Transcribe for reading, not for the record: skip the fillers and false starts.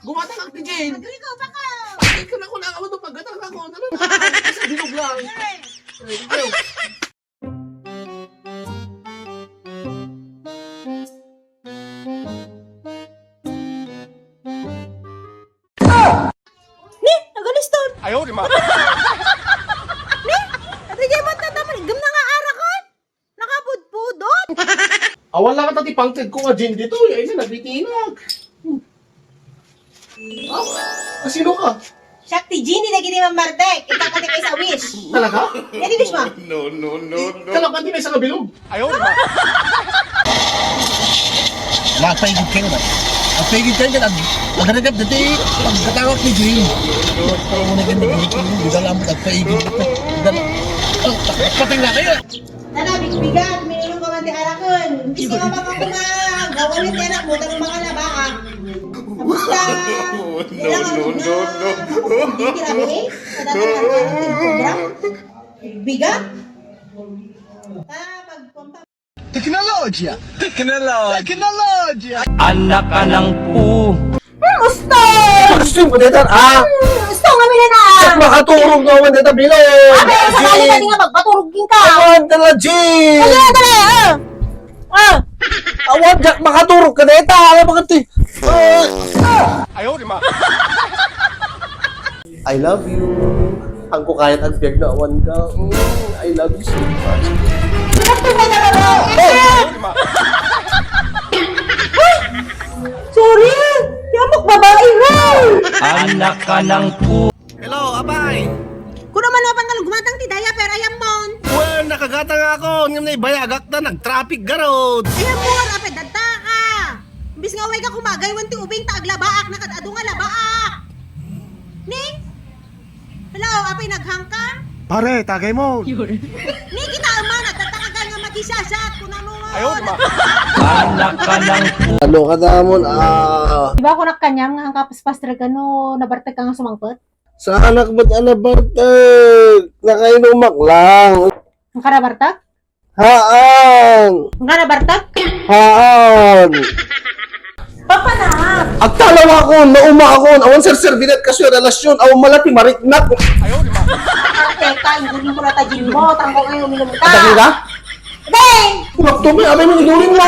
Gumata ka, Jane. Rico, baka! Ikaw na ko na ako itong paggatang ako. Ano na? Sa bilog lang. Ikaw. Ni, nagaliston! Ayaw, di ma. Ni, natigay mo tataman. Gam na nga ara ko. Nakapudpudot. Awan lang ka tati pangtid ko nga, Jane, dito. Ay, na, nabitinag. Ah, sino ka? Shakti, Gini na gini mamarte. Kita ka kay sa wish. Talaga? Yan wish mo. Kalaban din may isang bilog. Ayaw, di ma. Nakapaigid kayo ba? Nakapaigid kayo ka, nagkaragap dati, pagkatawag ni Jane. Parang mo na ganyan, hindi dala mo nagpaigid dito. Pating na kayo. Nanabig bigat, minulong ka man di arakon. Hindi ka makakumang. Gawan ni tenak mo, tanong mga labaan. Kamusta? No. Hindi kirabi? Kadang-kadang ang program? Bigat? Pagpampa. Teknologya! Teknologya! Anak ka ng pu. Gusto! Gusto mo dito? Gusto nga mila na! Makaturog naman dito, bilog. Abe, sakali ka nga magpaturugin ka! Awan tala, Jane. Dali! Awan, Jack, makaturog ka dito. Alam mo kati. Ayaw, di ma. I love you. Ang ko kahit ang biyag na awan ka. I love you so much. Ayaw, di ma. Sorry! Yamok babae nga! Anak ka ng pu. Hello, abay! Kung naman napan ka gumatang ti daya pero ayam mon! Well, nakagata nga ako. Ngayon na ibayagak na, nag-traffic garod. Ayam mon! Apet dadta ka! Bis nga way ka kumagaywan ti ubing ta aglabaak na kadado nga labaak! Ning? Hello, apay naghangka? Pare, tagay mo. Ni kita ama nagtatakagal nga magisasat kung ano nga! Ayaw, di ma. Anak ka ng pu. Ano ka damon? Di ba ako nakanyam nga ang kapaspastre ka no nabartag ka nga sumangkot? Sa anak ba't anabartag? Nakainumak lang. Ang karabartag? Haan! Ang karabartag? Haan! Papanahap! Agtalaw ako, nauma ako, awan sir binet kasyo relasyon, awan malati mariknak. Ayaw, di ma. Teka, ingulin mo na ta mo, tangko ngayon uminom ka! Dali ka? Deng! Kulak to, may abay mo igurin mo.